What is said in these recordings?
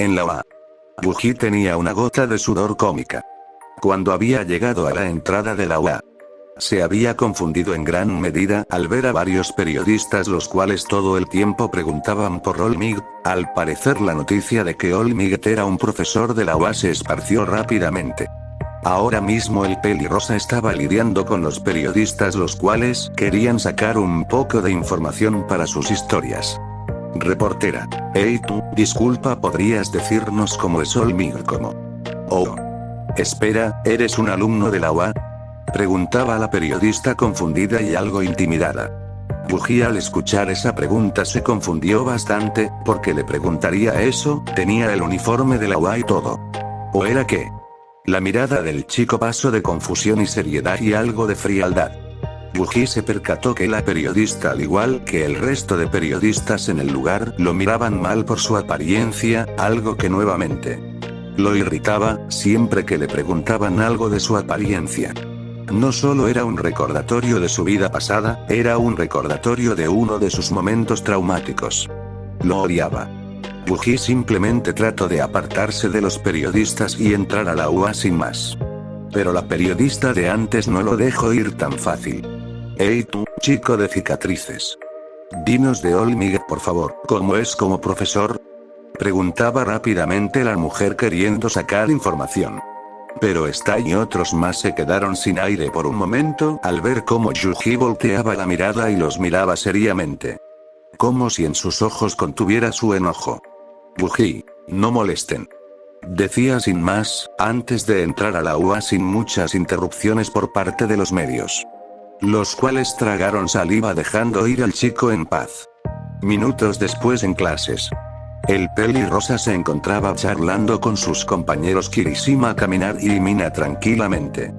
En la UA. Buji tenía una gota de sudor cómica. Cuando había llegado a la entrada de la UA, se había confundido en gran medida al ver a varios periodistas los cuales todo el tiempo preguntaban por Olmig. Al parecer la noticia de que Olmig era un profesor de la UA se esparció rápidamente. Ahora mismo el pelirrosa estaba lidiando con los periodistas los cuales querían sacar un poco de información para sus historias. Reportera. Hey tú, disculpa, ¿podrías decirnos cómo es Olmig? ¿Cómo? Oh. Espera, ¿eres un alumno de la UA? Preguntaba la periodista confundida y algo intimidada. Buji al escuchar esa pregunta se confundió bastante, porque le preguntaría eso, tenía el uniforme de la UA y todo. ¿O era qué? La mirada del chico pasó de confusión y seriedad y algo de frialdad. Buji se percató que la periodista, al igual que el resto de periodistas en el lugar, lo miraban mal por su apariencia, algo que nuevamente lo irritaba, siempre que le preguntaban algo de su apariencia. No solo era un recordatorio de su vida pasada, era un recordatorio de uno de sus momentos traumáticos. Lo odiaba. Buji simplemente trató de apartarse de los periodistas y entrar a la UA sin más. Pero la periodista de antes no lo dejó ir tan fácil. Hey tú, chico de cicatrices. Dinos de Olmig, por favor, ¿cómo es como profesor? Preguntaba rápidamente la mujer queriendo sacar información. Pero esta y otros más se quedaron sin aire por un momento al ver cómo Yuji volteaba la mirada y los miraba seriamente. Como si en sus ojos contuviera su enojo. Buji, no molesten. Decía sin más, antes de entrar a la UA sin muchas interrupciones por parte de los medios. Los cuales tragaron saliva dejando ir al chico en paz. Minutos después en clases. El pelirrosa se encontraba charlando con sus compañeros Kirishima Kaminar y Mina tranquilamente.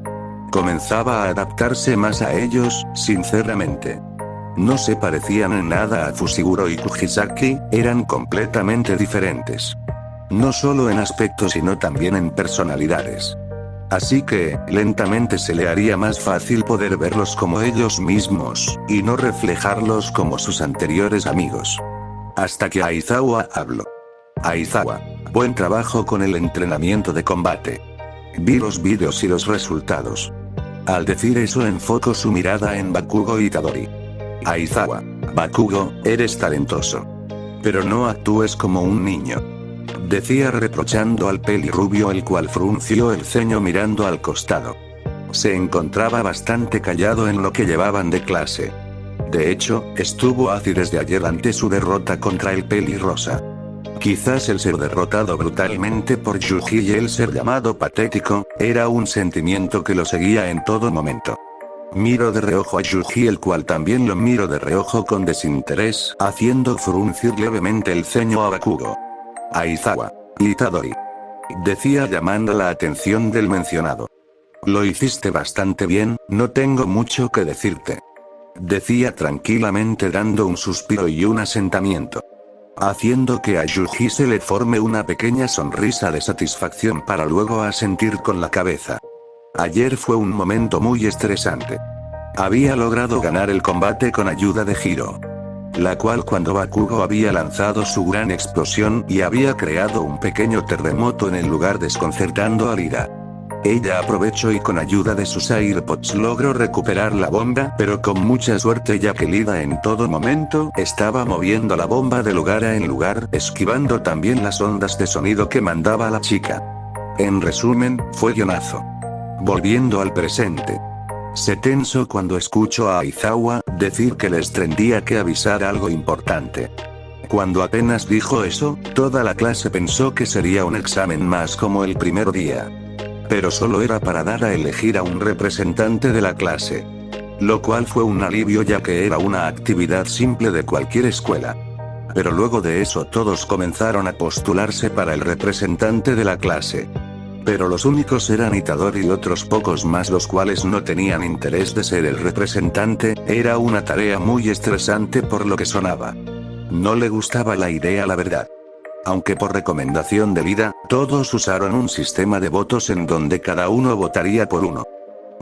Comenzaba a adaptarse más a ellos, sinceramente. No se parecían en nada a Fushiguro y Kugisaki, eran completamente diferentes. No solo en aspecto sino también en personalidades. Así que, lentamente se le haría más fácil poder verlos como ellos mismos, y no reflejarlos como sus anteriores amigos. Hasta que Aizawa habló. Aizawa, buen trabajo con el entrenamiento de combate. Vi los vídeos y los resultados. Al decir eso enfocó su mirada en Bakugo y Itadori. Aizawa, Bakugo, eres talentoso. Pero no actúes como un niño. Decía reprochando al pelirrubio, el cual frunció el ceño mirando al costado. Se encontraba bastante callado en lo que llevaban de clase. De hecho, estuvo así desde ayer ante su derrota contra el pelirrosa. Quizás el ser derrotado brutalmente por Yuji y el ser llamado patético, era un sentimiento que lo seguía en todo momento. Miro de reojo a Yuji, el cual también lo miro de reojo con desinterés, haciendo fruncir levemente el ceño a Bakugo. Aizawa, Itadori. Decía llamando la atención del mencionado. Lo hiciste bastante bien, no tengo mucho que decirte. Decía tranquilamente dando un suspiro y un asentamiento. Haciendo que a Yuji se le forme una pequeña sonrisa de satisfacción para luego asentir con la cabeza. Ayer fue un momento muy estresante. Había logrado ganar el combate con ayuda de Hiro. La cual cuando Bakugo había lanzado su gran explosión y había creado un pequeño terremoto en el lugar desconcertando a Lira. Ella aprovechó y con ayuda de sus AirPods logró recuperar la bomba, pero con mucha suerte ya que Lida en todo momento estaba moviendo la bomba de lugar en lugar, esquivando también las ondas de sonido que mandaba la chica. En resumen, fue guionazo. Volviendo al presente. Se tensó cuando escuchó a Aizawa decir que les tendría que avisar algo importante. Cuando apenas dijo eso, toda la clase pensó que sería un examen más como el primer día. Pero solo era para dar a elegir a un representante de la clase. Lo cual fue un alivio ya que era una actividad simple de cualquier escuela. Pero luego de eso todos comenzaron a postularse para el representante de la clase. Pero los únicos eran Itadori y otros pocos más los cuales no tenían interés de ser el representante, era una tarea muy estresante por lo que sonaba. No le gustaba la idea la verdad. Aunque por recomendación de Lida, todos usaron un sistema de votos en donde cada uno votaría por uno.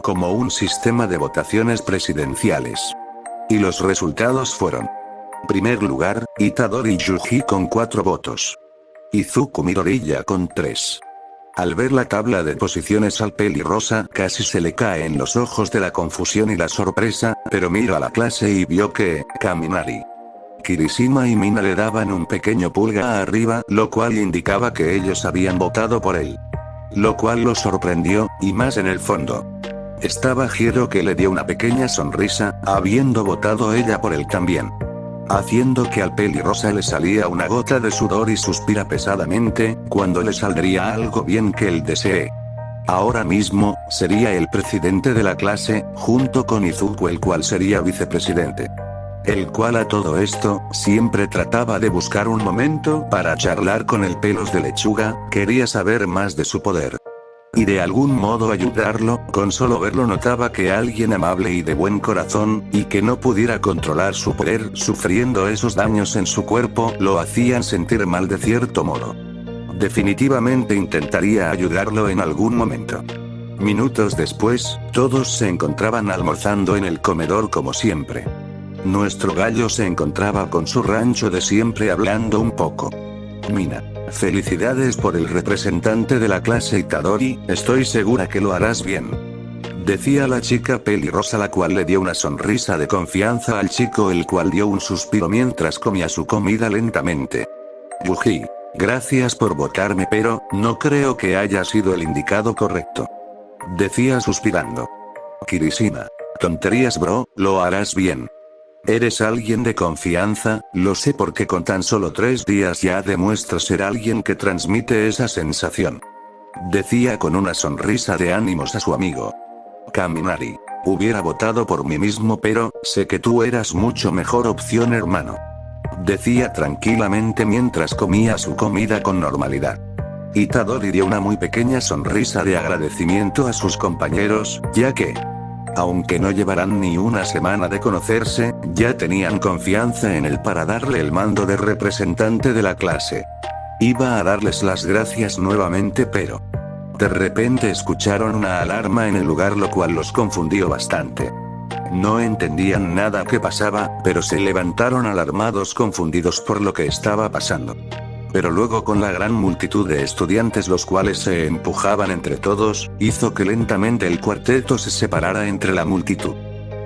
Como un sistema de votaciones presidenciales. Y los resultados fueron. Primer lugar, Itadori Yuji con 4 votos. Izuku Midoriya con 3. Al ver la tabla de posiciones al pelirrosa casi se le cae en los ojos de la confusión y la sorpresa, pero miró a la clase y vio que, Kaminari, Kirishima y Mina le daban un pequeño pulgar arriba, lo cual indicaba que ellos habían votado por él. Lo cual lo sorprendió, y más en el fondo. Estaba Hiro, que le dio una pequeña sonrisa, habiendo votado ella por él también. Haciendo que al pelirrosa le salía una gota de sudor y suspira pesadamente, cuando le saldría algo bien que él desee. Ahora mismo, sería el presidente de la clase, junto con Izuku, el cual sería vicepresidente. El cual a todo esto, siempre trataba de buscar un momento para charlar con el pelos de lechuga, quería saber más de su poder. Y de algún modo ayudarlo, con solo verlo notaba que alguien amable y de buen corazón, y que no pudiera controlar su poder, sufriendo esos daños en su cuerpo, lo hacían sentir mal de cierto modo. Definitivamente intentaría ayudarlo en algún momento. Minutos después, todos se encontraban almorzando en el comedor como siempre. Nuestro gallo se encontraba con su rancho de siempre hablando un poco. Mina, felicidades por el representante de la clase Itadori, estoy segura que lo harás bien. Decía la chica pelirrosa, la cual le dio una sonrisa de confianza al chico, el cual dio un suspiro mientras comía su comida lentamente. Yuji, gracias por votarme, pero no creo que haya sido el indicado correcto. Decía suspirando. Kirishima, tonterías bro, lo harás bien. Eres alguien de confianza, lo sé porque con tan solo 3 días ya demuestras ser alguien que transmite esa sensación. Decía con una sonrisa de ánimos a su amigo. Kaminari, hubiera votado por mí mismo, pero sé que tú eras mucho mejor opción, hermano. Decía tranquilamente mientras comía su comida con normalidad. Itadori dio una muy pequeña sonrisa de agradecimiento a sus compañeros, ya que, aunque no llevaran ni una semana de conocerse, ya tenían confianza en él para darle el mando de representante de la clase. Iba a darles las gracias nuevamente, pero de repente escucharon una alarma en el lugar, lo cual los confundió bastante. No entendían nada que pasaba, pero se levantaron alarmados, confundidos por lo que estaba pasando. Pero luego, con la gran multitud de estudiantes los cuales se empujaban entre todos, hizo que lentamente el cuarteto se separara entre la multitud.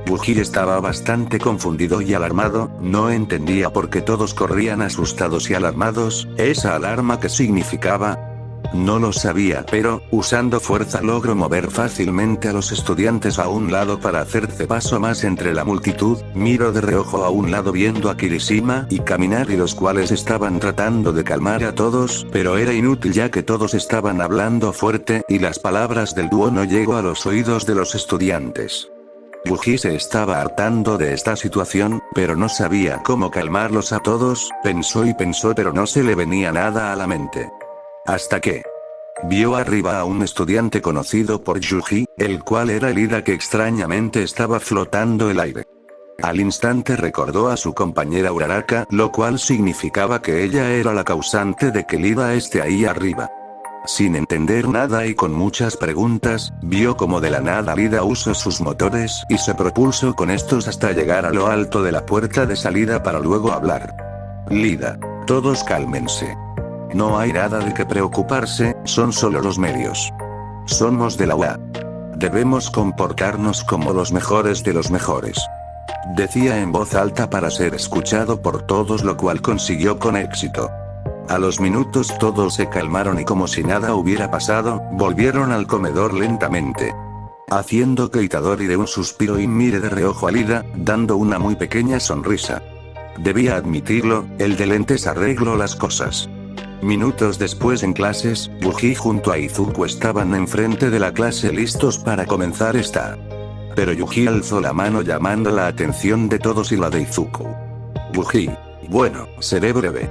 Yuji estaba bastante confundido y alarmado, no entendía por qué todos corrían asustados y alarmados, esa alarma ¿qué significaba? No lo sabía, pero, usando fuerza logró mover fácilmente a los estudiantes a un lado para hacerse paso más entre la multitud. Miró de reojo a un lado viendo a Kirishima y Kaminari, los cuales estaban tratando de calmar a todos, pero era inútil ya que todos estaban hablando fuerte y las palabras del dúo no llegó a los oídos de los estudiantes. Yuji se estaba hartando de esta situación, pero no sabía cómo calmarlos a todos, pensó y pensó, pero no se le venía nada a la mente. Hasta que vio arriba a un estudiante conocido por Yuji, el cual era Lida, que extrañamente estaba flotando el aire. Al instante recordó a su compañera Uraraka, lo cual significaba que ella era la causante de que Lida esté ahí arriba. Sin entender nada y con muchas preguntas, vio como de la nada Lida usó sus motores y se propulsó con estos hasta llegar a lo alto de la puerta de salida para luego hablar. Lida, todos cálmense. No hay nada de qué preocuparse, son solo los medios. Somos de la UA. Debemos comportarnos como los mejores de los mejores. Decía en voz alta para ser escuchado por todos, lo cual consiguió con éxito. A los minutos todos se calmaron y como si nada hubiera pasado, volvieron al comedor lentamente. Haciendo que Itadori dé un suspiro y mire de reojo a Lida, dando una muy pequeña sonrisa. Debía admitirlo, el de lentes arregló las cosas. Minutos después en clases, Yuji junto a Izuku estaban enfrente de la clase listos para comenzar esta. Pero Yuji alzó la mano llamando la atención de todos y la de Izuku. Yuji, bueno, seré breve.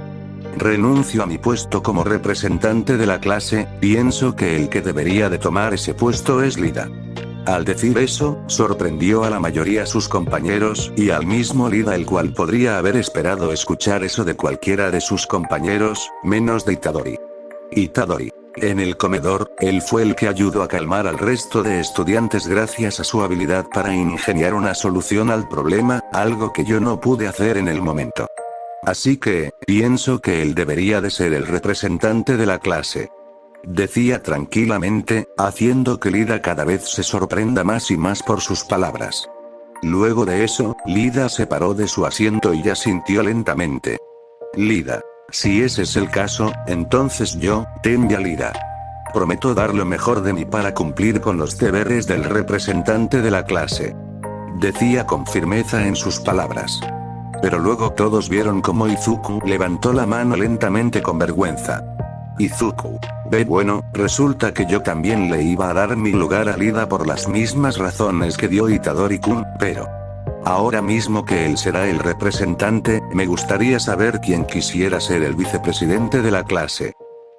Renuncio a mi puesto como representante de la clase, pienso que el que debería de tomar ese puesto es Lida. Al decir eso, sorprendió a la mayoría sus compañeros, y al mismo Lida, el cual podría haber esperado escuchar eso de cualquiera de sus compañeros, menos de Itadori. Itadori. En el comedor, él fue el que ayudó a calmar al resto de estudiantes gracias a su habilidad para ingeniar una solución al problema, algo que yo no pude hacer en el momento. Así que, pienso que él debería de ser el representante de la clase. Decía tranquilamente, haciendo que Lida cada vez se sorprenda más y más por sus palabras. Luego de eso, Lida se paró de su asiento y asintió lentamente. Lida. Si ese es el caso, entonces yo, Tenya Lida. Prometo dar lo mejor de mí para cumplir con los deberes del representante de la clase. Decía con firmeza en sus palabras. Pero luego todos vieron cómo Izuku levantó la mano lentamente con vergüenza. Izuku. Bueno, resulta que yo también le iba a dar mi lugar a Lida por las mismas razones que dio Itadori-kun, pero... ahora mismo que él será el representante, me gustaría saber quién quisiera ser el vicepresidente de la clase.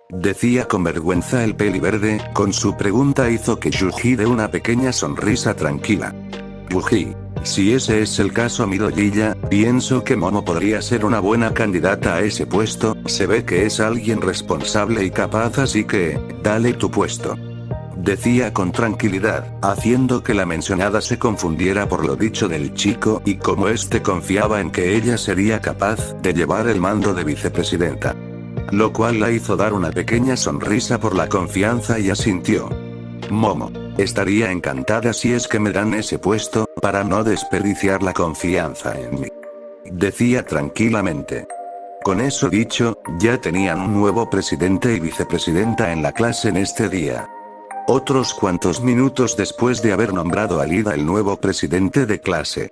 Decía con vergüenza el peliverde, con su pregunta hizo que Yuji dé una pequeña sonrisa tranquila. Yuji. Si ese es el caso Midoriya, pienso que Momo podría ser una buena candidata a ese puesto, se ve que es alguien responsable y capaz así que, dale tu puesto. Decía con tranquilidad, haciendo que la mencionada se confundiera por lo dicho del chico y como este confiaba en que ella sería capaz de llevar el mando de vicepresidenta. Lo cual la hizo dar una pequeña sonrisa por la confianza y asintió. Momo. Estaría encantada si es que me dan ese puesto, para no desperdiciar la confianza en mí. Decía tranquilamente. Con eso dicho, ya tenían un nuevo presidente y vicepresidenta en la clase en este día. Otros cuantos minutos después de haber nombrado a Lida el nuevo presidente de clase.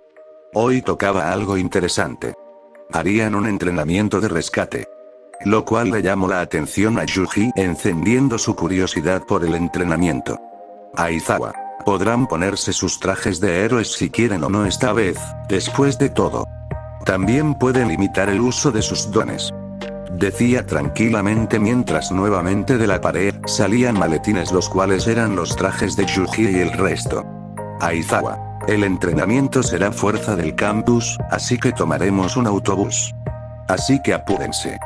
Hoy tocaba algo interesante. Harían un entrenamiento de rescate. Lo cual le llamó la atención a Yuji, encendiendo su curiosidad por el entrenamiento. Aizawa. Podrán ponerse sus trajes de héroes si quieren o no esta vez, después de todo. También pueden limitar el uso de sus dones. Decía tranquilamente mientras nuevamente de la pared salían maletines los cuales eran los trajes de Yuji y el resto. Aizawa. El entrenamiento será fuerza del campus, así que tomaremos un autobús. Así que apúrense.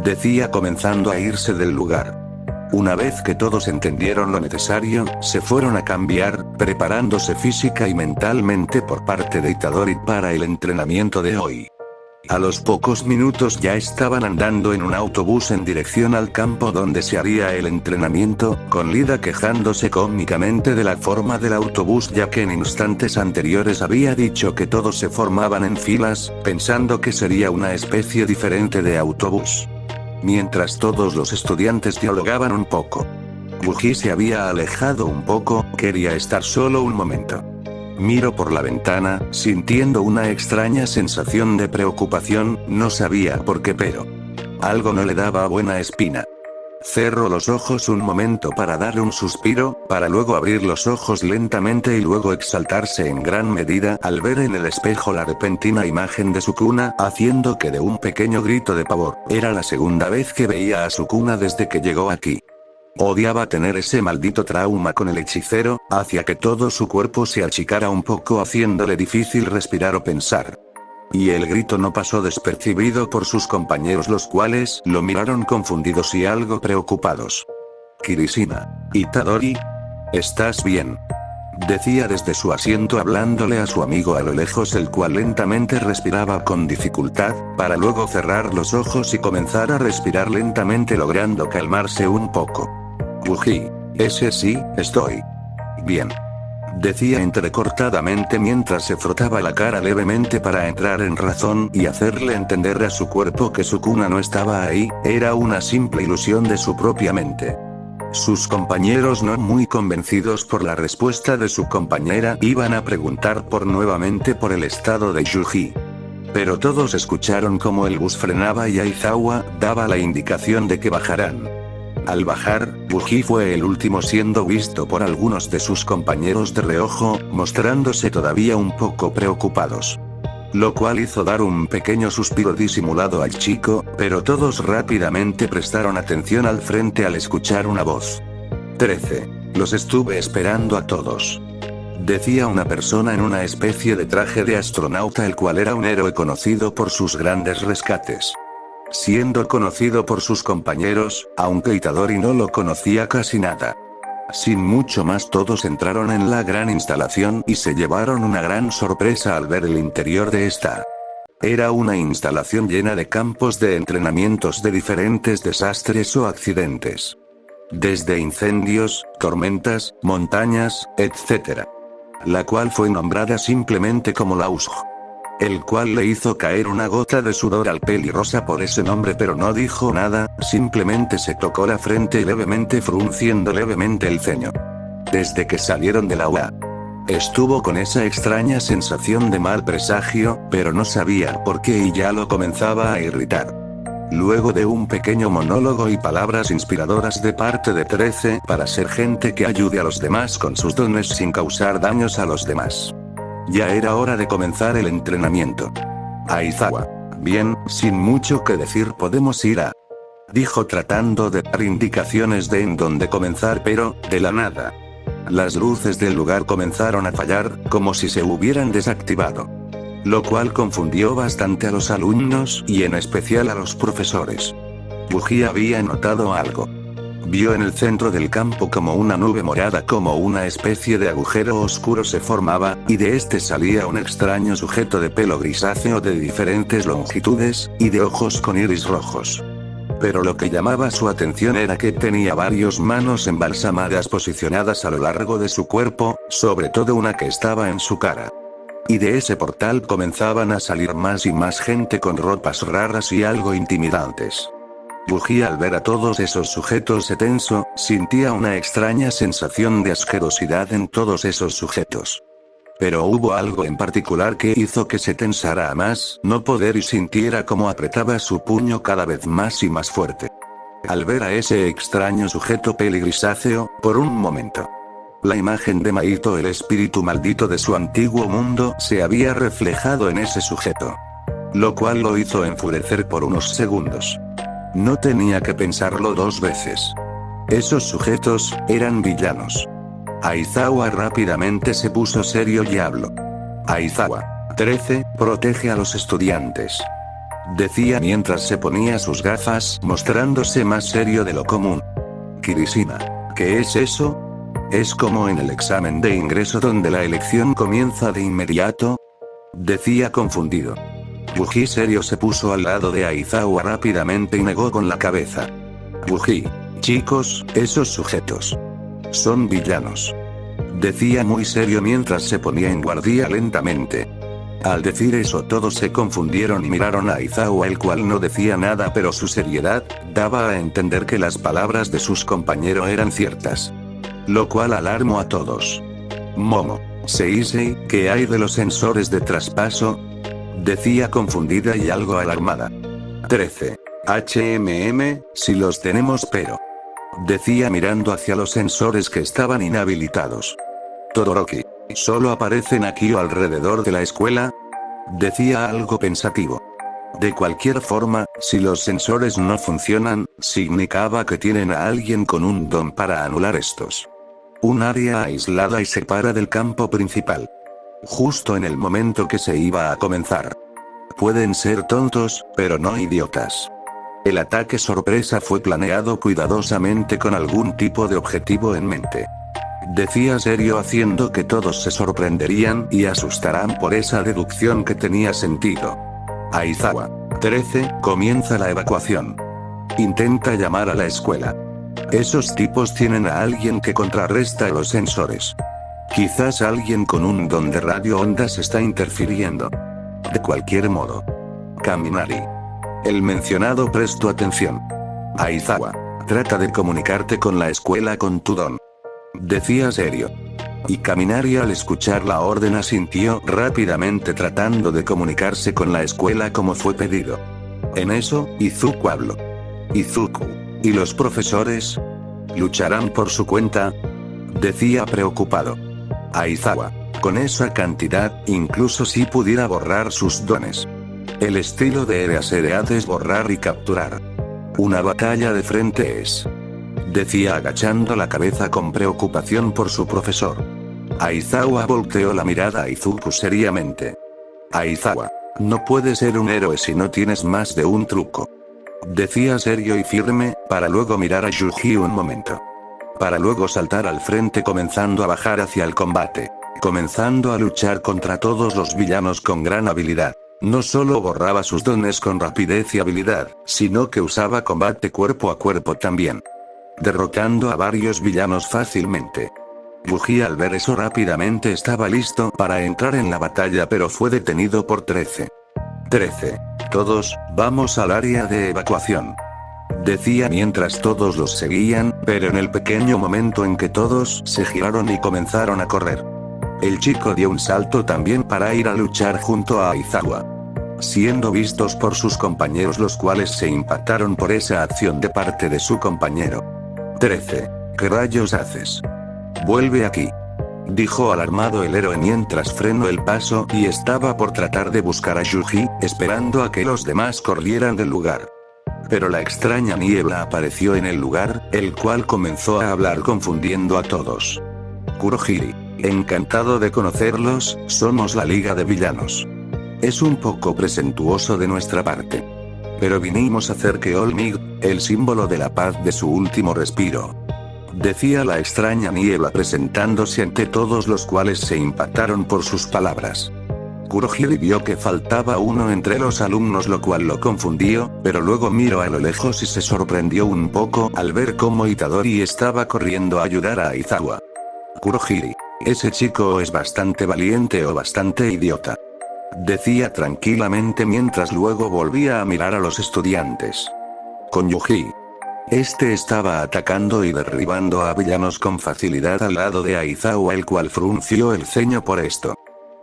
Decía comenzando a irse del lugar. Una vez que todos entendieron lo necesario, se fueron a cambiar, preparándose física y mentalmente por parte de Itadori para el entrenamiento de hoy. A los pocos minutos ya estaban andando en un autobús en dirección al campo donde se haría el entrenamiento, con Lida quejándose cómicamente de la forma del autobús ya que en instantes anteriores había dicho que todos se formaban en filas, pensando que sería una especie diferente de autobús. Mientras todos los estudiantes dialogaban un poco. Yuji se había alejado un poco, quería estar solo un momento. Miró por la ventana, sintiendo una extraña sensación de preocupación, no sabía por qué pero... algo no le daba buena espina. Cerró los ojos un momento para dar un suspiro, para luego abrir los ojos lentamente y luego exaltarse en gran medida al ver en el espejo la repentina imagen de Sukuna, haciendo que de un pequeño grito de pavor. Era la segunda vez que veía a Sukuna desde que llegó aquí. Odiaba tener ese maldito trauma con el hechicero, hacía que todo su cuerpo se achicara un poco haciéndole difícil respirar o pensar. Y el grito no pasó despercibido por sus compañeros los cuales lo miraron confundidos y algo preocupados. Kirishima. Itadori. ¿Estás bien? Decía desde su asiento hablándole a su amigo a lo lejos el cual lentamente respiraba con dificultad, para luego cerrar los ojos y comenzar a respirar lentamente logrando calmarse un poco. Yuji. Ese sí, estoy bien. Decía entrecortadamente mientras se frotaba la cara levemente para entrar en razón y hacerle entender a su cuerpo que Sukuna no estaba ahí, era una simple ilusión de su propia mente. Sus compañeros no muy convencidos por la respuesta de su compañera iban a preguntar nuevamente por el estado de Yuji. Pero todos escucharon cómo el bus frenaba y Aizawa daba la indicación de que bajarán. Al bajar, Yuji fue el último siendo visto por algunos de sus compañeros de reojo, mostrándose todavía un poco preocupados. Lo cual hizo dar un pequeño suspiro disimulado al chico, pero todos rápidamente prestaron atención al frente al escuchar una voz. 13. Los estuve esperando a todos. Decía una persona en una especie de traje de astronauta el cual era un héroe conocido por sus grandes rescates. Siendo conocido por sus compañeros, aunque Itadori no lo conocía casi nada. Sin mucho más todos entraron en la gran instalación y se llevaron una gran sorpresa al ver el interior de esta. Era una instalación llena de campos de entrenamientos de diferentes desastres o accidentes. Desde incendios, tormentas, montañas, etc. La cual fue nombrada simplemente como la USG. El cual le hizo caer una gota de sudor al pelirrosa por ese nombre, pero no dijo nada, simplemente se tocó la frente levemente frunciendo levemente el ceño. Desde que salieron de la UA, estuvo con esa extraña sensación de mal presagio, pero no sabía por qué y ya lo comenzaba a irritar. Luego de un pequeño monólogo y palabras inspiradoras de parte de 13 para ser gente que ayude a los demás con sus dones sin causar daños a los demás. Ya era hora de comenzar el entrenamiento. Aizawa. Bien, sin mucho que decir podemos ir a... dijo tratando de dar indicaciones de en dónde comenzar, pero, de la nada. Las luces del lugar comenzaron a fallar, como si se hubieran desactivado. Lo cual confundió bastante a los alumnos y en especial a los profesores. Yuji había notado algo. Vio en el centro del campo como una nube morada, como una especie de agujero oscuro se formaba, y de este salía un extraño sujeto de pelo grisáceo de diferentes longitudes, y de ojos con iris rojos. Pero lo que llamaba su atención era que tenía varias manos embalsamadas posicionadas a lo largo de su cuerpo, sobre todo una que estaba en su cara. Y de ese portal comenzaban a salir más y más gente con ropas raras y algo intimidantes. Yuji al ver a todos esos sujetos se tensó, sentía una extraña sensación de asquerosidad en todos esos sujetos. Pero hubo algo en particular que hizo que se tensara a más no poder y sintiera como apretaba su puño cada vez más y más fuerte. Al ver a ese extraño sujeto peligrisáceo, por un momento, la imagen de Maito, el espíritu maldito de su antiguo mundo, se había reflejado en ese sujeto. Lo cual lo hizo enfurecer por unos segundos. No tenía que pensarlo dos veces. Esos sujetos eran villanos. Aizawa rápidamente se puso serio y habló. Aizawa. 13, protege a los estudiantes. Decía mientras se ponía sus gafas, mostrándose más serio de lo común. Kirishima. ¿Qué es eso? ¿Es como en el examen de ingreso donde la elección comienza de inmediato? Decía confundido. Yuji serio se puso al lado de Aizawa rápidamente y negó con la cabeza. Yuji. Chicos, esos sujetos son villanos. Decía muy serio mientras se ponía en guardia lentamente. Al decir eso todos se confundieron y miraron a Aizawa, el cual no decía nada, pero su seriedad daba a entender que las palabras de sus compañeros eran ciertas. Lo cual alarmó a todos. Momo. Seisei, ¿qué hay de los sensores de traspaso? Decía confundida y algo alarmada. 13. Si los tenemos, pero... decía mirando hacia los sensores que estaban inhabilitados. Todoroki. ¿Solo aparecen aquí o alrededor de la escuela? Decía algo pensativo. De cualquier forma, si los sensores no funcionan, significaba que tienen a alguien con un don para anular estos. Un área aislada y separa del campo principal. Justo en el momento que se iba a comenzar. Pueden ser tontos, pero no idiotas. El ataque sorpresa fue planeado cuidadosamente con algún tipo de objetivo en mente. Decía serio haciendo que todos se sorprenderían y asustarán por esa deducción que tenía sentido. Aizawa. 13, comienza la evacuación. Intenta llamar a la escuela. Esos tipos tienen a alguien que contrarresta los sensores. Quizás alguien con un don de radio ondas está interfiriendo. De cualquier modo. Kaminari. El mencionado prestó atención. Aizawa. Trata de comunicarte con la escuela con tu don. Decía serio. Y Kaminari al escuchar la orden asintió rápidamente tratando de comunicarse con la escuela como fue pedido. En eso, Izuku habló. Izuku. ¿Y los profesores? ¿Lucharán por su cuenta? Decía preocupado. Aizawa. Con esa cantidad, incluso si pudiera borrar sus dones. El estilo de Eraserhead es borrar y capturar. Una batalla de frente es. Decía agachando la cabeza con preocupación por su profesor. Aizawa volteó la mirada a Izuku seriamente. Aizawa. No puedes ser un héroe si no tienes más de un truco. Decía serio y firme, para luego mirar a Yuji un momento. Para luego saltar al frente comenzando a bajar hacia el combate. Comenzando a luchar contra todos los villanos con gran habilidad. No solo borraba sus dones con rapidez y habilidad, sino que usaba combate cuerpo a cuerpo también, derrotando a varios villanos fácilmente. Yuji al ver eso rápidamente estaba listo para entrar en la batalla, pero fue detenido por 13. Todos, vamos al área de evacuación, decía mientras todos los seguían, pero en el pequeño momento en que todos se giraron y comenzaron a correr, el chico dio un salto también para ir a luchar junto a Aizawa, siendo vistos por sus compañeros, los cuales se impactaron por esa acción de parte de su compañero. 13. ¿Qué rayos haces? Vuelve aquí, dijo alarmado el héroe mientras frenó el paso y estaba por tratar de buscar a Yuji, esperando a que los demás corrieran del lugar. Pero la extraña niebla apareció en el lugar, el cual comenzó a hablar confundiendo a todos. Kurohiri, encantado de conocerlos, somos la Liga de Villanos. Es un poco presuntuoso de nuestra parte, pero vinimos a hacer que Olmig, el símbolo de la paz de su último respiro, decía la extraña niebla presentándose ante todos, los cuales se impactaron por sus palabras. Kurohiri vio que faltaba uno entre los alumnos, lo cual lo confundió, pero luego miró a lo lejos y se sorprendió un poco al ver cómo Itadori estaba corriendo a ayudar a Aizawa. Kurohiri, ese chico es bastante valiente o bastante idiota, decía tranquilamente mientras luego volvía a mirar a los estudiantes. Con Yuji, este estaba atacando y derribando a villanos con facilidad al lado de Aizawa, el cual frunció el ceño por esto.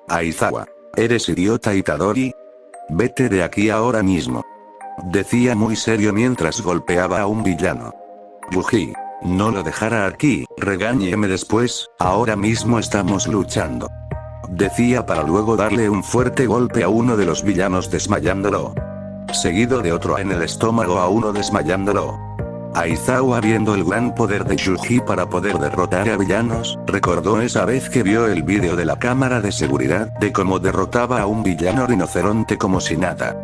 Aizawa, ¿eres idiota Itadori? Vete de aquí ahora mismo, decía muy serio mientras golpeaba a un villano. Yuji, no lo dejará aquí, regáñeme después, ahora mismo estamos luchando, decía para luego darle un fuerte golpe a uno de los villanos desmayándolo, seguido de otro en el estómago a uno desmayándolo. Aizawa, viendo el gran poder de Yuji para poder derrotar a villanos, recordó esa vez que vio el vídeo de la cámara de seguridad de cómo derrotaba a un villano rinoceronte como si nada.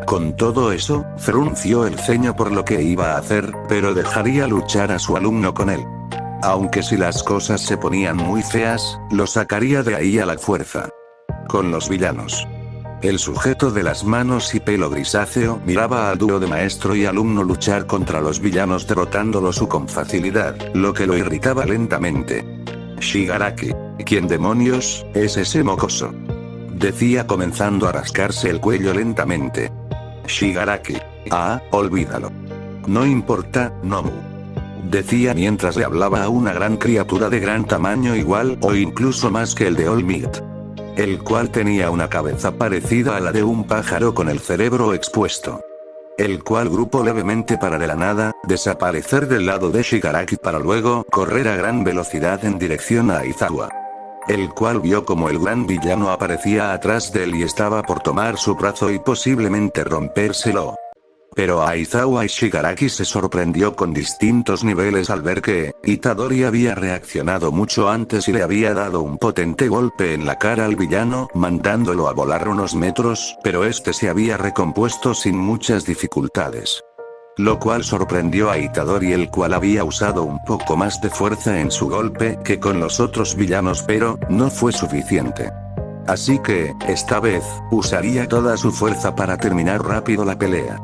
Con todo eso, frunció el ceño por lo que iba a hacer, pero dejaría luchar a su alumno con él. Aunque si las cosas se ponían muy feas, lo sacaría de ahí a la fuerza. Con los villanos. El sujeto de las manos y pelo grisáceo miraba al dúo de maestro y alumno luchar contra los villanos, derrotándolos con facilidad, lo que lo irritaba lentamente. Shigaraki, ¿quién demonios es ese mocoso?, decía comenzando a rascarse el cuello lentamente. Shigaraki, olvídalo. No importa, Nomu, decía mientras le hablaba a una gran criatura de gran tamaño, igual o incluso más que el de Olmig, el cual tenía una cabeza parecida a la de un pájaro con el cerebro expuesto, el cual grupó levemente para de la nada, desaparecer del lado de Shigaraki para luego correr a gran velocidad en dirección a Aizawa, el cual vio como el gran villano aparecía atrás de él y estaba por tomar su brazo y posiblemente rompérselo. Pero Aizawa y Shigaraki se sorprendió con distintos niveles al ver que Itadori había reaccionado mucho antes y le había dado un potente golpe en la cara al villano, mandándolo a volar unos metros, pero este se había recompuesto sin muchas dificultades, lo cual sorprendió a Itadori, el cual había usado un poco más de fuerza en su golpe que con los otros villanos, pero no fue suficiente. Así que, esta vez, usaría toda su fuerza para terminar rápido la pelea.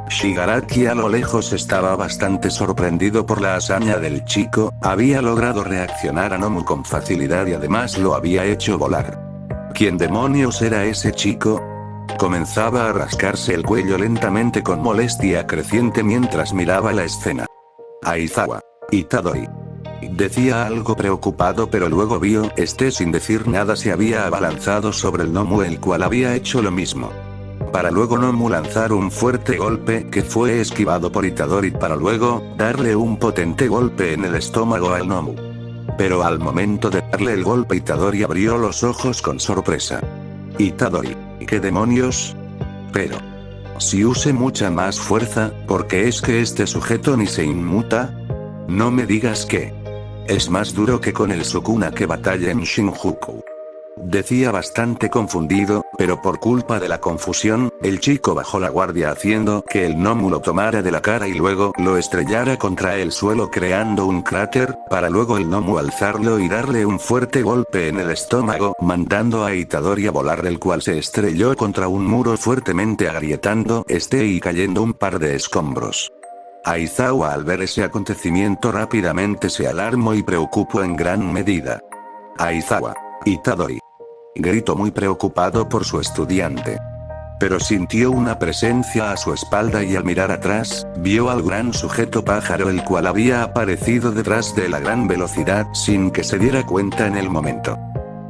Shigaraki a lo lejos estaba bastante sorprendido por la hazaña del chico, había logrado reaccionar a Nomu con facilidad y además lo había hecho volar. ¿Quién demonios era ese chico? Comenzaba a rascarse el cuello lentamente con molestia creciente mientras miraba la escena. Aizawa, Itadori, decía algo preocupado, pero luego vio, sin decir nada se había abalanzado sobre el Nomu, el cual había hecho lo mismo, para luego Nomu lanzar un fuerte golpe que fue esquivado por Itadori para luego darle un potente golpe en el estómago al Nomu. Pero al momento de darle el golpe, Itadori abrió los ojos con sorpresa. Itadori, ¿qué demonios? Pero si use mucha más fuerza, porque es que este sujeto ni se inmuta. No me digas que es más duro que con el Sukuna que batalla en Shinjuku, Decía bastante confundido, pero por culpa de la confusión, el chico bajó la guardia haciendo que el gnomo lo tomara de la cara y luego lo estrellara contra el suelo creando un cráter, para luego el gnomo alzarlo y darle un fuerte golpe en el estómago, mandando a Itadori a volar, el cual se estrelló contra un muro fuertemente agrietando este y cayendo un par de escombros. Aizawa al ver ese acontecimiento rápidamente se alarmó y preocupó en gran medida. Aizawa. Itadori. Gritó muy preocupado por su estudiante. Pero sintió una presencia a su espalda y al mirar atrás, vio al gran sujeto pájaro el cual había aparecido detrás de la gran velocidad sin que se diera cuenta en el momento.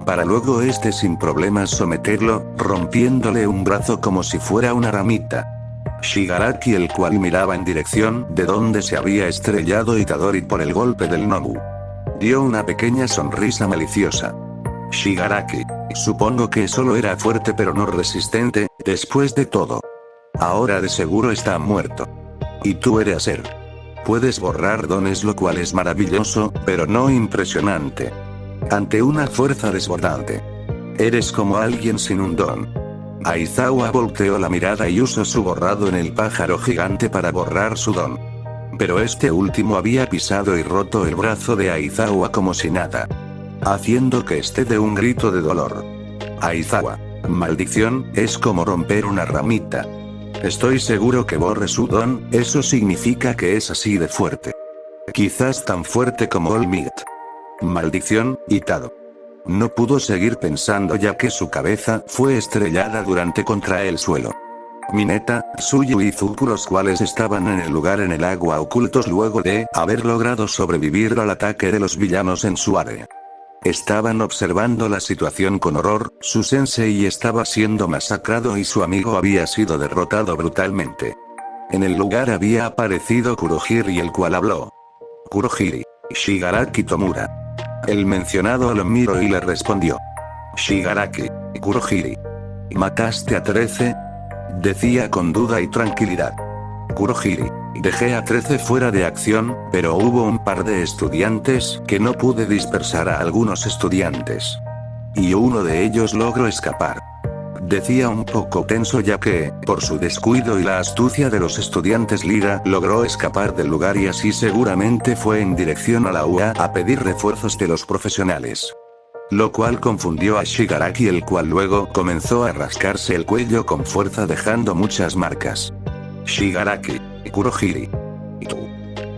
Para luego sin problemas someterlo, rompiéndole un brazo como si fuera una ramita. Shigaraki el cual miraba en dirección de donde se había estrellado Itadori por el golpe del gnomo. Dio una pequeña sonrisa maliciosa. Shigaraki. Supongo que solo era fuerte pero no resistente, después de todo. Ahora de seguro está muerto. Y tú eres ser. Puedes borrar dones, lo cual es maravilloso, pero no impresionante. Ante una fuerza desbordante. Eres como alguien sin un don. Aizawa volteó la mirada y usó su borrado en el pájaro gigante para borrar su don. Pero este último había pisado y roto el brazo de Aizawa como si nada. Haciendo que esté de un grito de dolor. Aizawa. Maldición, es como romper una ramita. Estoy seguro que borre su don, eso significa que es así de fuerte. Quizás tan fuerte como All Might. Maldición, Itado. No pudo seguir pensando ya que su cabeza fue estrellada durante contra el suelo. Mineta, Tsuyu y Zuku, los cuales estaban en el lugar en el agua ocultos luego de haber logrado sobrevivir al ataque de los villanos en su área. Estaban observando la situación con horror, su sensei estaba siendo masacrado y su amigo había sido derrotado brutalmente. En el lugar había aparecido Kurohiri el cual habló. Kurohiri. Shigaraki Tomura. El mencionado lo miró y le respondió. Shigaraki. Kurohiri. ¿Mataste a 13? Decía con duda y tranquilidad. Kurohiri. Dejé a 13 fuera de acción, pero hubo un par de estudiantes que no pude dispersar a algunos estudiantes. Y uno de ellos logró escapar. Decía un poco tenso ya que, por su descuido y la astucia de los estudiantes Lira, logró escapar del lugar y así seguramente fue en dirección a la UA a pedir refuerzos de los profesionales. Lo cual confundió a Shigaraki el cual luego comenzó a rascarse el cuello con fuerza dejando muchas marcas. Shigaraki. Kurohiri. Tú.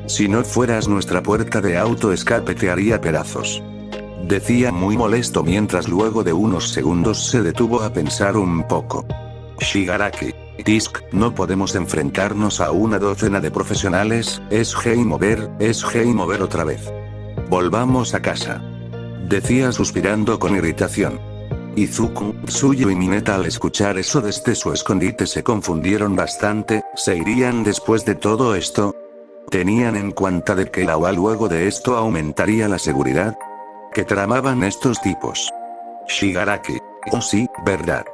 Si no fueras nuestra puerta de autoescape te haría pedazos. Decía muy molesto mientras luego de unos segundos se detuvo a pensar un poco. Shigaraki. Tisk, no podemos enfrentarnos a una docena de profesionales, es game over otra vez. Volvamos a casa. Decía suspirando con irritación. Izuku, Tsuyu y Mineta al escuchar eso desde su escondite se confundieron bastante, ¿se irían después de todo esto? ¿Tenían en cuenta de que la UA luego de esto aumentaría la seguridad? ¿Qué tramaban estos tipos? Shigaraki. Oh sí, verdad.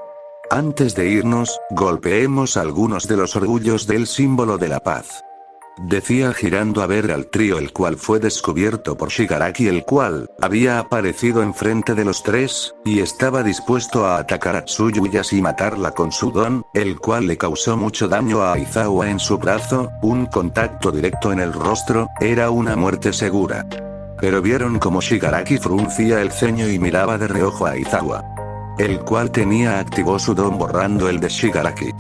Antes de irnos, golpeemos algunos de los orgullos del símbolo de la paz. Decía girando a ver al trío el cual fue descubierto por Shigaraki el cual había aparecido enfrente de los tres, y estaba dispuesto a atacar a Tsuyu y así matarla con su don, el cual le causó mucho daño a Aizawa en su brazo, un contacto directo en el rostro, era una muerte segura. Pero vieron como Shigaraki fruncía el ceño y miraba de reojo a Aizawa. El cual tenía activó su don borrando el de Shigaraki.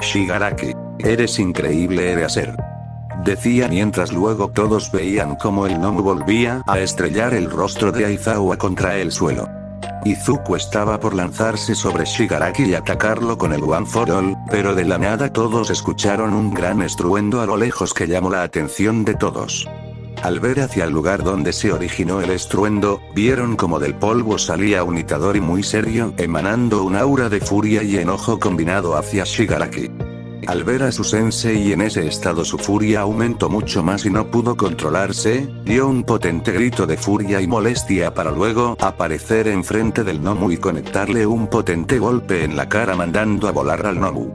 Shigaraki, eres increíble ser. Decía mientras luego todos veían como el gnomo volvía a estrellar el rostro de Aizawa contra el suelo. Izuku estaba por lanzarse sobre Shigaraki y atacarlo con el One for All, pero de la nada todos escucharon un gran estruendo a lo lejos que llamó la atención de todos. Al ver hacia el lugar donde se originó el estruendo, vieron como del polvo salía un Itadori muy serio, emanando un aura de furia y enojo combinado hacia Shigaraki. Al ver a su sensei en ese estado su furia aumentó mucho más y no pudo controlarse, dio un potente grito de furia y molestia para luego aparecer enfrente del gnomo y conectarle un potente golpe en la cara mandando a volar al gnomo.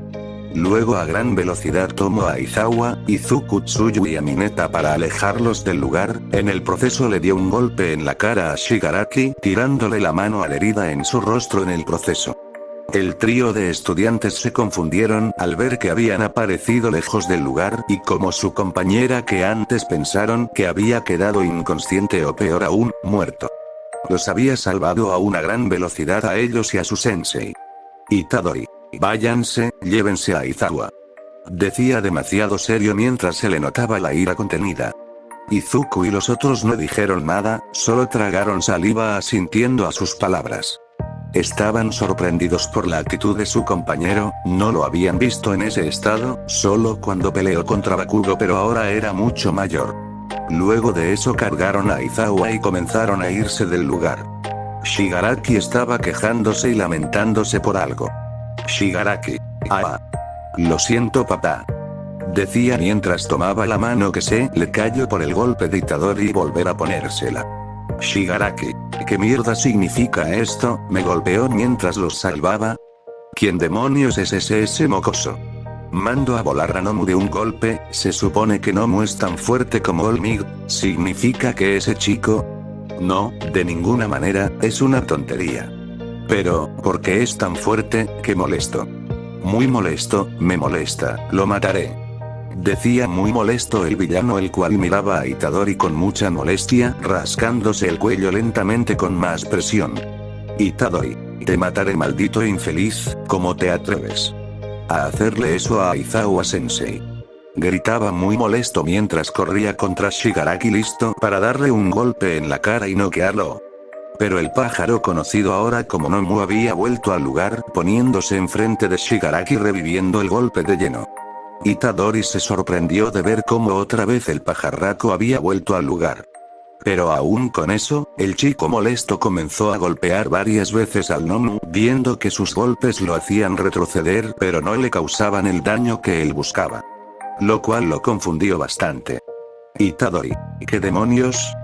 Luego a gran velocidad tomó a Aizawa, Izuku, Tsuyu y a Mineta para alejarlos del lugar. En el proceso le dio un golpe en la cara a Shigaraki, tirándole la mano a la herida en su rostro en el proceso. El trío de estudiantes se confundieron al ver que habían aparecido lejos del lugar y como su compañera que antes pensaron que había quedado inconsciente o peor aún, muerto. Los había salvado a una gran velocidad a ellos y a su sensei. Itadori. Váyanse, llévense a Aizawa. Decía demasiado serio mientras se le notaba la ira contenida. Izuku y los otros no dijeron nada, solo tragaron saliva asintiendo a sus palabras. Estaban sorprendidos por la actitud de su compañero, no lo habían visto en ese estado, solo cuando peleó contra Bakugo pero ahora era mucho mayor. Luego de eso cargaron a Aizawa y comenzaron a irse del lugar. Shigaraki estaba quejándose y lamentándose por algo. Shigaraki. Ah. Lo siento papá. Decía mientras tomaba la mano que se le cayó por el golpe de Itadori y volver a ponérsela. Shigaraki. ¿Qué mierda significa esto? ¿Me golpeó mientras los salvaba? ¿Quién demonios es ese mocoso? Mando a volar a Nomu de un golpe, se supone que Nomu es tan fuerte como All Might, ¿significa que ese chico? No, de ninguna manera, es una tontería. Pero, ¿por qué es tan fuerte? Qué molesto. Muy molesto, me molesta, lo mataré. Decía muy molesto el villano, el cual miraba a Itadori con mucha molestia, rascándose el cuello lentamente con más presión. Itadori. Te mataré maldito infeliz, ¿cómo te atreves a hacerle eso a Aizawa Sensei? Gritaba muy molesto mientras corría contra Shigaraki listo para darle un golpe en la cara y noquearlo. Pero el pájaro conocido ahora como Nomu había vuelto al lugar, poniéndose enfrente de Shigaraki reviviendo el golpe de lleno. Itadori se sorprendió de ver cómo otra vez el pajarraco había vuelto al lugar. Pero aún con eso, el chico molesto comenzó a golpear varias veces al Nomu, viendo que sus golpes lo hacían retroceder pero no le causaban el daño que él buscaba. Lo cual lo confundió bastante. Itadori. ¿Qué demonios?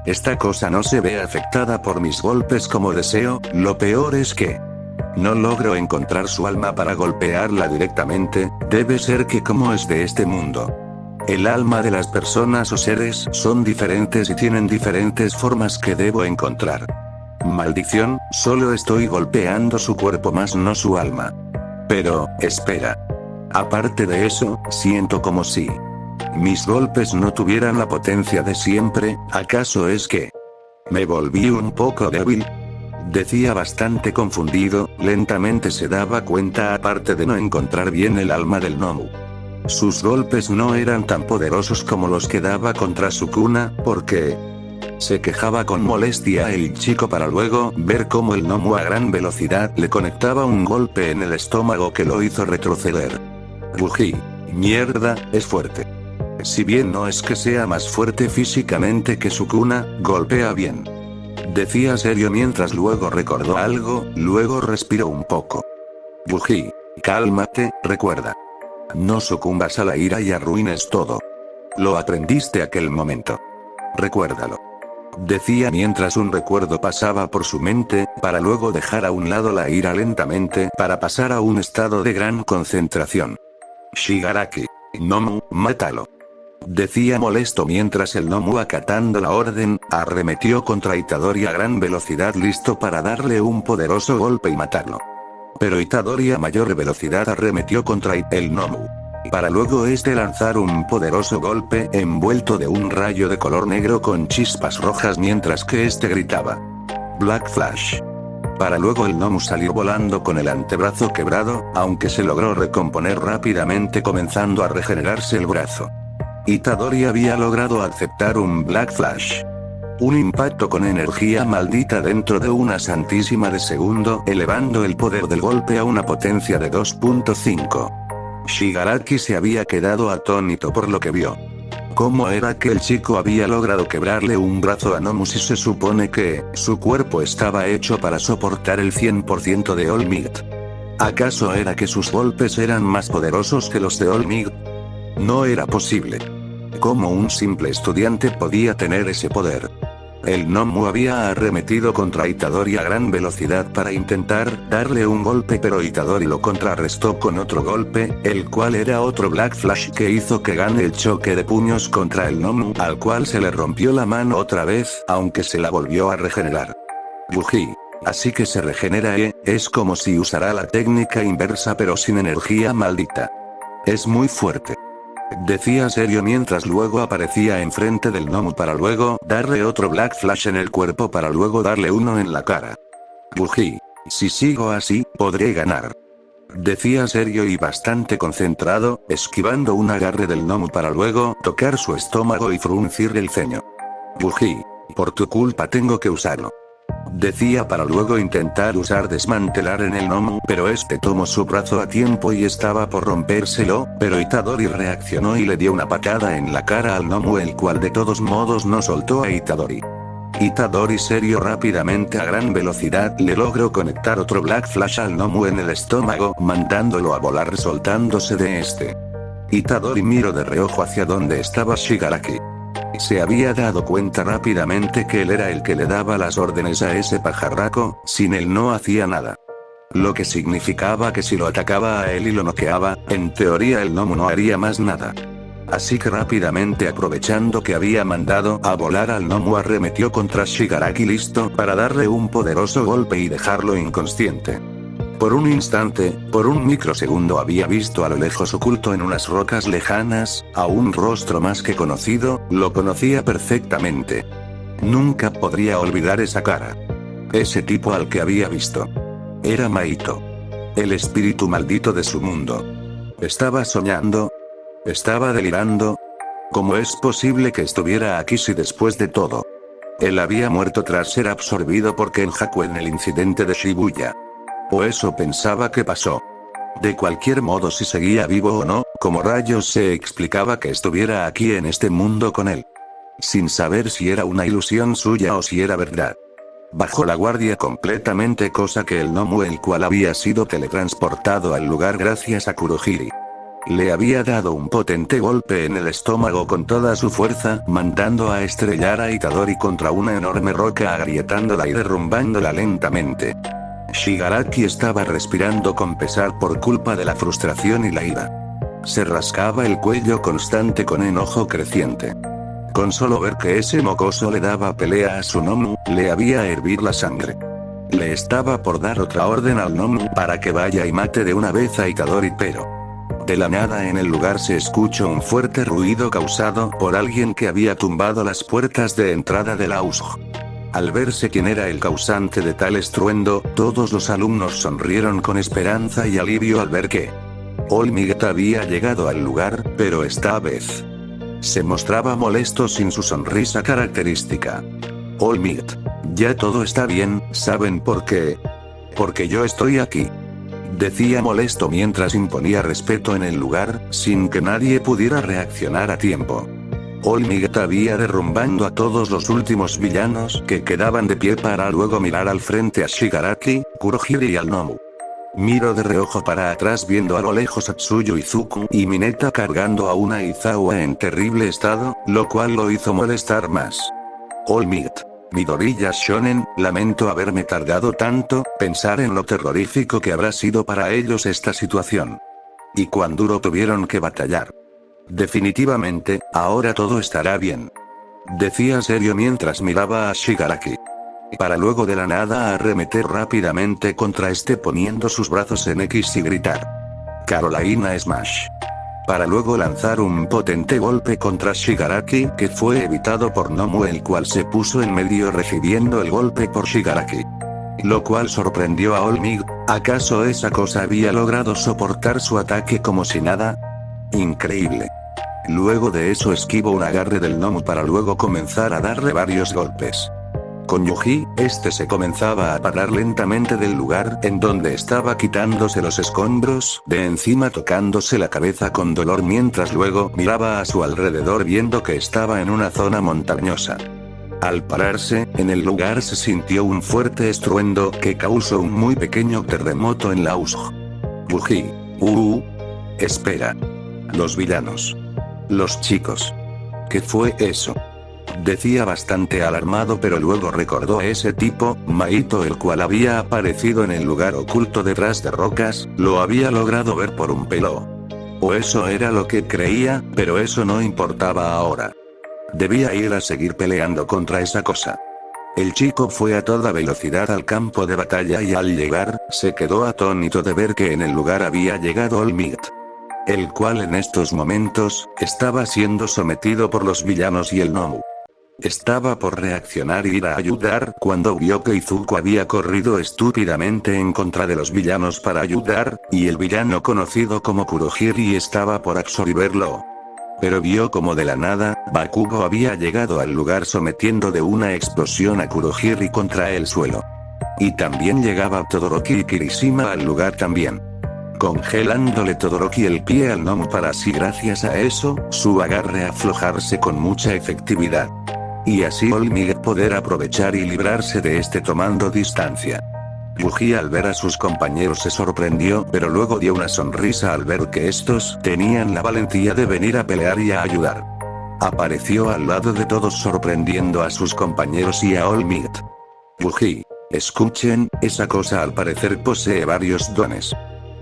Esta cosa no se ve afectada por mis golpes como deseo, lo peor es que no logro encontrar su alma para golpearla directamente, debe ser que como es de este mundo. El alma de las personas o seres son diferentes y tienen diferentes formas que debo encontrar. Maldición, solo estoy golpeando su cuerpo más no su alma. Pero, espera. Aparte de eso, siento como si mis golpes no tuvieran la potencia de siempre, ¿acaso es que me volví un poco débil? Decía bastante confundido, lentamente se daba cuenta aparte de no encontrar bien el alma del Nomu. Sus golpes no eran tan poderosos como los que daba contra Sukuna, porque se quejaba con molestia el chico para luego ver cómo el Nomu a gran velocidad le conectaba un golpe en el estómago que lo hizo retroceder. Bují. Mierda, es fuerte. Si bien no es que sea más fuerte físicamente que Sukuna, golpea bien. Decía serio mientras luego recordó algo, luego respiró un poco. Bují. Cálmate, recuerda. No sucumbas a la ira y arruines todo. Lo aprendiste aquel momento. Recuérdalo. Decía mientras un recuerdo pasaba por su mente, para luego dejar a un lado la ira lentamente para pasar a un estado de gran concentración. Shigaraki. Nomu, mátalo. Decía molesto mientras el Nomu acatando la orden, arremetió contra Itadori a gran velocidad listo para darle un poderoso golpe y matarlo. Pero Itadori a mayor velocidad arremetió contra el Nomu. Para luego lanzar un poderoso golpe envuelto de un rayo de color negro con chispas rojas mientras que gritaba. Black Flash. Para luego el Nomu salió volando con el antebrazo quebrado, aunque se logró recomponer rápidamente comenzando a regenerarse el brazo. Itadori había logrado aceptar un Black Flash. Un impacto con energía maldita dentro de una santísima de segundo, elevando el poder del golpe a una potencia de 2.5. Shigaraki se había quedado atónito por lo que vio. ¿Cómo era que el chico había logrado quebrarle un brazo a Nomu si se supone que su cuerpo estaba hecho para soportar el 100% de All Might? ¿Acaso era que sus golpes eran más poderosos que los de All Might? No era posible. ¿Cómo un simple estudiante podía tener ese poder? El Nomu había arremetido contra Itadori a gran velocidad para intentar darle un golpe, pero Itadori lo contrarrestó con otro golpe, el cual era otro Black Flash que hizo que gane el choque de puños contra el Nomu, al cual se le rompió la mano otra vez, aunque se la volvió a regenerar. Buji. Así que se regenera es como si usara la técnica inversa pero sin energía maldita. Es muy fuerte. Decía serio mientras luego aparecía enfrente del Nomu para luego darle otro Black Flash en el cuerpo para luego darle uno en la cara. Buji. Si sigo así, podré ganar. Decía serio y bastante concentrado, esquivando un agarre del Nomu para luego tocar su estómago y fruncir el ceño. Buji. Por tu culpa tengo que usarlo. Decía para luego intentar usar desmantelar en el Nomu, pero este tomó su brazo a tiempo y estaba por rompérselo, pero Itadori reaccionó y le dio una patada en la cara al Nomu, el cual de todos modos no soltó a Itadori. Itadori serio rápidamente a gran velocidad le logró conectar otro Black Flash al Nomu en el estómago, mandándolo a volar soltándose de este. Itadori miró de reojo hacia donde estaba Shigaraki. Se había dado cuenta rápidamente que él era el que le daba las órdenes a ese pajarraco, sin él no hacía nada. Lo que significaba que si lo atacaba a él y lo noqueaba, en teoría el Nomu no haría más nada. Así que rápidamente aprovechando que había mandado a volar al Nomu arremetió contra Shigaraki listo para darle un poderoso golpe y dejarlo inconsciente. Por un instante, por un microsegundo había visto a lo lejos oculto en unas rocas lejanas, a un rostro más que conocido, lo conocía perfectamente. Nunca podría olvidar esa cara. Ese tipo al que había visto. Era Mahito. El espíritu maldito de su mundo. ¿Estaba soñando? ¿Estaba delirando? ¿Cómo es posible que estuviera aquí si después de todo? Él había muerto tras ser absorbido por Kenjaku en el incidente de Shibuya. O eso pensaba que pasó. De cualquier modo, si seguía vivo o no, como rayos se explicaba que estuviera aquí en este mundo con él. Sin saber si era una ilusión suya o si era verdad. Bajó la guardia completamente, cosa que el Nomu, el cual había sido teletransportado al lugar gracias a Kurohiri. Le había dado un potente golpe en el estómago con toda su fuerza, mandando a estrellar a Itadori contra una enorme roca, agrietándola y derrumbándola lentamente. Shigaraki estaba respirando con pesar por culpa de la frustración y la ira. Se rascaba el cuello constante con enojo creciente. Con solo ver que ese mocoso le daba pelea a su Nomu, le había hervir la sangre. Le estaba por dar otra orden al Nomu para que vaya y mate de una vez a Itadori, pero de la nada en el lugar se escuchó un fuerte ruido causado por alguien que había tumbado las puertas de entrada de la USJ. Al verse quién era el causante de tal estruendo, todos los alumnos sonrieron con esperanza y alivio al ver que All Might había llegado al lugar, pero esta vez se mostraba molesto sin su sonrisa característica. All Might, ya todo está bien, ¿saben por qué? Porque yo estoy aquí. Decía molesto mientras imponía respeto en el lugar, sin que nadie pudiera reaccionar a tiempo. All Might había derrumbando a todos los últimos villanos que quedaban de pie para luego mirar al frente a Shigaraki, Kurohiri y al Nomu. Miró de reojo para atrás viendo a lo lejos a Tsuyu Izuku y Mineta cargando a una Izawa en terrible estado, lo cual lo hizo molestar más. All Might. Midoriya Shonen, lamento haberme tardado tanto, pensar en lo terrorífico que habrá sido para ellos esta situación. Y cuán duro tuvieron que batallar. Definitivamente, ahora todo estará bien. Decía serio mientras miraba a Shigaraki. Para luego de la nada arremeter rápidamente contra este poniendo sus brazos en X y gritar. Carolina Smash. Para luego lanzar un potente golpe contra Shigaraki que fue evitado por Nomu, el cual se puso en medio recibiendo el golpe por Shigaraki. Lo cual sorprendió a All Might. ¿Acaso esa cosa había logrado soportar su ataque como si nada? Increíble. Luego de eso esquivó un agarre del Nomu para luego comenzar a darle varios golpes. Con Yuji, este se comenzaba a parar lentamente del lugar en donde estaba quitándose los escombros de encima, tocándose la cabeza con dolor mientras luego miraba a su alrededor viendo que estaba en una zona montañosa. Al pararse, en el lugar se sintió un fuerte estruendo que causó un muy pequeño terremoto en la USJ. Yuji. Espera. Los villanos. Los chicos. ¿Qué fue eso? Decía bastante alarmado, pero luego recordó a ese tipo, Maito, el cual había aparecido en el lugar oculto detrás de rocas, lo había logrado ver por un pelo. O eso era lo que creía, pero eso no importaba ahora. Debía ir a seguir peleando contra esa cosa. El chico fue a toda velocidad al campo de batalla y al llegar, se quedó atónito de ver que en el lugar había llegado All Might, el cual en estos momentos, estaba siendo sometido por los villanos y el Nomu. Estaba por reaccionar y ir a ayudar cuando vio que Izuku había corrido estúpidamente en contra de los villanos para ayudar, y el villano conocido como Kurohiri estaba por absorberlo. Pero vio como de la nada, Bakugo había llegado al lugar sometiendo de una explosión a Kurohiri contra el suelo. Y también llegaba Todoroki y Kirishima al lugar también, congelándole Todoroki el pie al Nomu para así gracias a eso, su agarre aflojarse con mucha efectividad. Y así All Might poder aprovechar y librarse de este tomando distancia. Yuji al ver a sus compañeros se sorprendió, pero luego dio una sonrisa al ver que estos tenían la valentía de venir a pelear y a ayudar. Apareció al lado de todos sorprendiendo a sus compañeros y a All Might. Yuji, escuchen, esa cosa al parecer posee varios dones.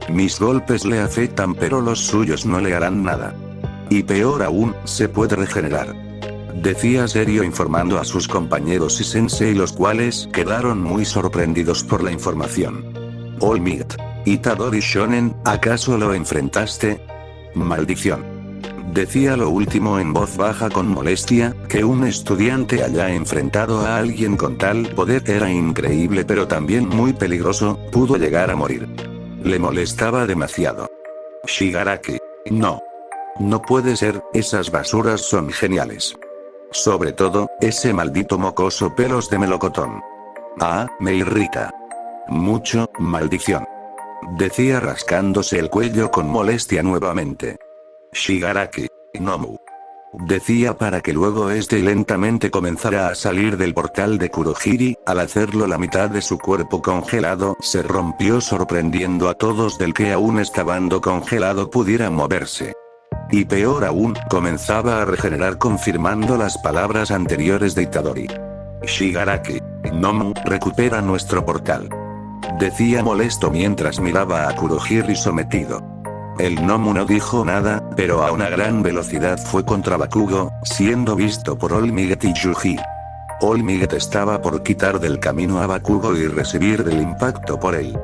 Mis golpes le afectan pero los suyos no le harán nada. Y peor aún, se puede regenerar. Decía serio informando a sus compañeros y sensei, los cuales quedaron muy sorprendidos por la información. All Might, Itadori Shonen, ¿acaso lo enfrentaste? Maldición. Decía lo último en voz baja con molestia, que un estudiante haya enfrentado a alguien con tal poder era increíble pero también muy peligroso, pudo llegar a morir. Le molestaba demasiado. Shigaraki. No. No puede ser, esas basuras son geniales. Sobre todo, ese maldito mocoso pelos de melocotón. Ah, me irrita. Mucho, maldición. Decía rascándose el cuello con molestia nuevamente. Shigaraki. Nomu. Decía para que luego este lentamente comenzara a salir del portal de Kurohiri, al hacerlo la mitad de su cuerpo congelado se rompió sorprendiendo a todos del que aún estando congelado pudiera moverse. Y peor aún, comenzaba a regenerar confirmando las palabras anteriores de Itadori. Shigaraki. Nomu, recupera nuestro portal. Decía molesto mientras miraba a Kurohiri sometido. El Nomu no dijo nada, pero a una gran velocidad fue contra Bakugo, siendo visto por All Might y Yuji. All Might estaba por quitar del camino a Bakugo y recibir del impacto por él.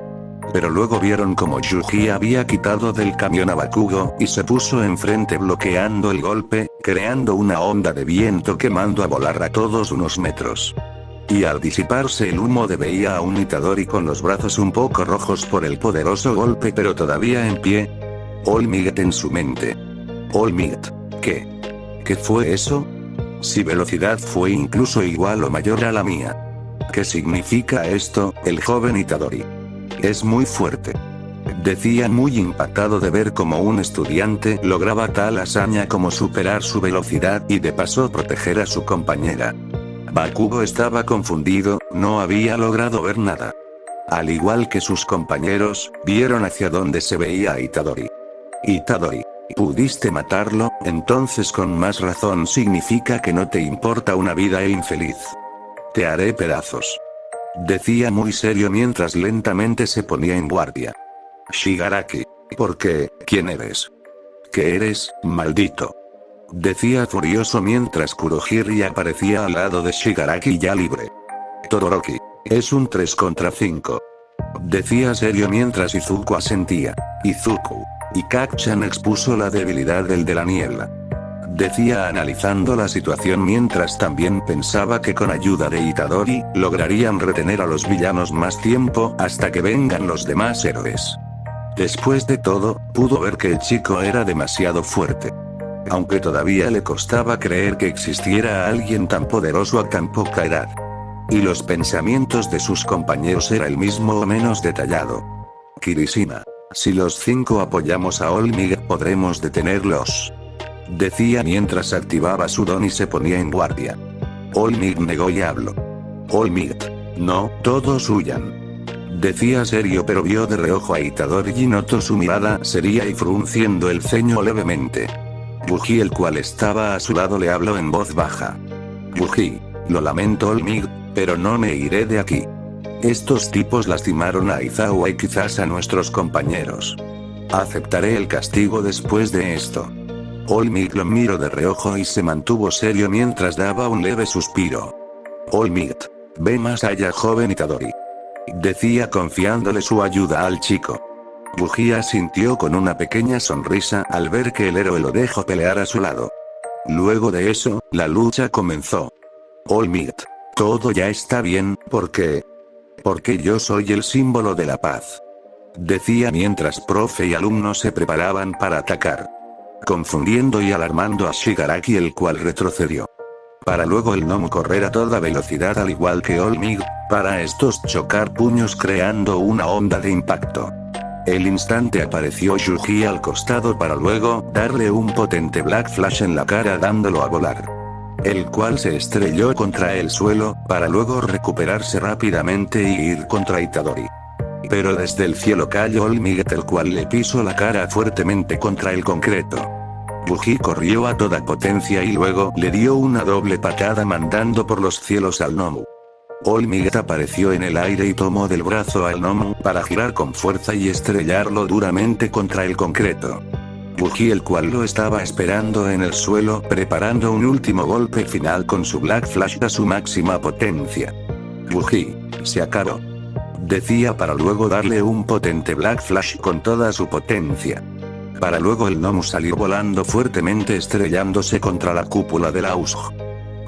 Pero luego vieron como Yuji había quitado del camión a Bakugo y se puso enfrente bloqueando el golpe, creando una onda de viento quemando a volar a todos unos metros. Y al disiparse el humo veía a un Itadori con los brazos un poco rojos por el poderoso golpe pero todavía en pie. All Might en su mente. All Might. ¿Qué fue eso? Si velocidad fue incluso igual o mayor a la mía. ¿Qué significa esto, el joven Itadori? Es muy fuerte. Decía muy impactado de ver cómo un estudiante lograba tal hazaña como superar su velocidad y de paso proteger a su compañera. Bakugo estaba confundido, no había logrado ver nada. Al igual que sus compañeros, vieron hacia donde se veía a Itadori. Itadori, ¿pudiste matarlo? Entonces con más razón significa que no te importa una vida infeliz. Te haré pedazos. Decía muy serio mientras lentamente se ponía en guardia. Shigaraki. ¿Por qué? ¿Quién eres? ¿Qué eres, maldito? Decía furioso mientras Kurohiri aparecía al lado de Shigaraki ya libre. Todoroki. Es un 3 contra 5. Decía serio mientras Izuku asentía. Izuku. Y Kacchan expuso la debilidad del de la niebla. Decía analizando la situación mientras también pensaba que con ayuda de Itadori, lograrían retener a los villanos más tiempo hasta que vengan los demás héroes. Después de todo, pudo ver que el chico era demasiado fuerte. Aunque todavía le costaba creer que existiera alguien tan poderoso a tan poca edad. Y los pensamientos de sus compañeros era el mismo o menos detallado. Kirishima. Si los 5 apoyamos a All Might podremos detenerlos. Decía mientras activaba su don y se ponía en guardia. All Might negó y habló. All Might. No, todos huyan. Decía serio pero vio de reojo a Itadori y notó su mirada seria y frunciendo el ceño levemente. Yuji el cual estaba a su lado le habló en voz baja. Bují. Lo lamento Olmig, pero no me iré de aquí. Estos tipos lastimaron a Izawa y quizás a nuestros compañeros. Aceptaré el castigo después de esto. Olmig lo miró de reojo y se mantuvo serio mientras daba un leve suspiro. Olmig. Ve más allá joven Itadori. Decía confiándole su ayuda al chico. Bují asintió con una pequeña sonrisa al ver que el héroe lo dejó pelear a su lado. Luego de eso, la lucha comenzó. Olmig. Todo ya está bien, porque yo soy el símbolo de la paz. Decía mientras profe y alumno se preparaban para atacar. Confundiendo y alarmando a Shigaraki, el cual retrocedió. Para luego el gnomo correr a toda velocidad al igual que Olmig, para estos chocar puños creando una onda de impacto. El instante apareció Yuji al costado para luego darle un potente Black Flash en la cara dándolo a volar. El cual se estrelló contra el suelo, para luego recuperarse rápidamente y ir contra Itadori. Pero desde el cielo cayó Olmig, el cual le pisó la cara fuertemente contra el concreto. Bují corrió a toda potencia y luego le dio una doble patada mandando por los cielos al gnomo. Olmig apareció en el aire y tomó del brazo al gnomo para girar con fuerza y estrellarlo duramente contra el concreto. Bují, el cual lo estaba esperando en el suelo preparando un último golpe final con su Black Flash a su máxima potencia. Bují. Se acabó. Decía para luego darle un potente Black Flash con toda su potencia. Para luego el gnomo salir volando fuertemente estrellándose contra la cúpula de la USJ.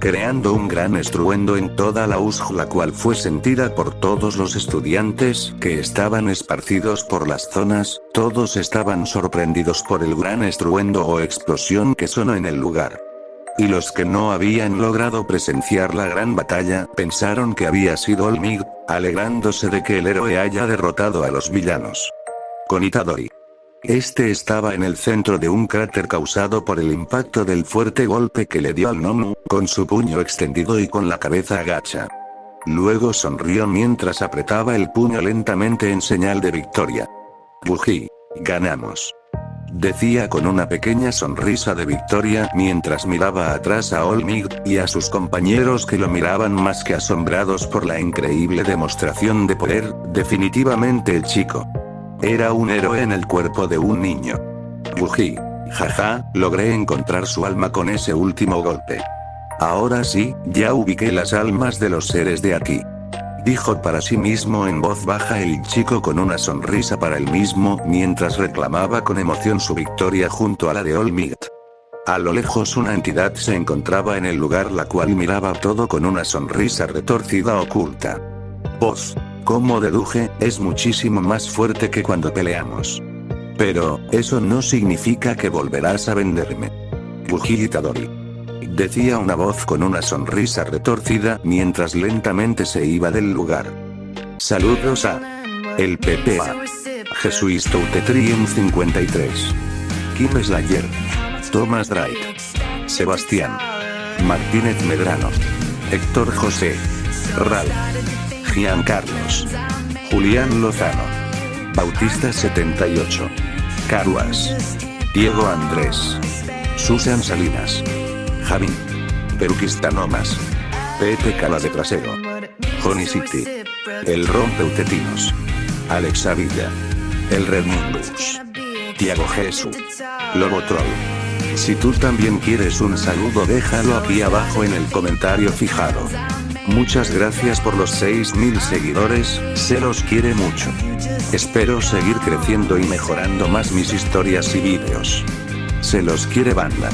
Creando un gran estruendo en toda la USJ, la cual fue sentida por todos los estudiantes que estaban esparcidos por las zonas. Todos estaban sorprendidos por el gran estruendo o explosión que sonó en el lugar. Y los que no habían logrado presenciar la gran batalla pensaron que había sido Olmig, alegrándose de que el héroe haya derrotado a los villanos. Con Itadori. Este estaba en el centro de un cráter causado por el impacto del fuerte golpe que le dio al gnomo, con su puño extendido y con la cabeza agacha. Luego sonrió mientras apretaba el puño lentamente en señal de victoria. Bují. Ganamos. Decía con una pequeña sonrisa de victoria mientras miraba atrás a Olmig y a sus compañeros que lo miraban más que asombrados por la increíble demostración de poder. Definitivamente el chico era un héroe en el cuerpo de un niño. Bují. Jaja, logré encontrar su alma con ese último golpe. Ahora sí, ya ubiqué las almas de los seres de aquí. Dijo para sí mismo en voz baja el chico con una sonrisa para él mismo mientras reclamaba con emoción su victoria junto a la de Olmig. A lo lejos una entidad se encontraba en el lugar, la cual miraba todo con una sonrisa retorcida oculta. Voz. Como deduje, es muchísimo más fuerte que cuando peleamos. Pero, eso no significa que volverás a venderme. Bují Itadori. Decía una voz con una sonrisa retorcida mientras lentamente se iba del lugar. Saludos a el PPA. Jesuisto Utetrium 53. Kim Slayer. Thomas Drake. Sebastián Martínez Medrano. Héctor José. Ralph. Giancarlos. Julián Lozano. Bautista 78. Caruas. Diego Andrés. Susan Salinas. Javi. Peruquistanomas. Pepe Cala de Trasero. Honey City. El Rompeutetinos. Alexa Villa. El Red Mundus. Tiago Jesús. Lobo Troll. Si tú también quieres un saludo, déjalo aquí abajo en el comentario fijado. Muchas gracias por los 6000 seguidores, se los quiere mucho. Espero seguir creciendo y mejorando más mis historias y vídeos. Se los quiere banda.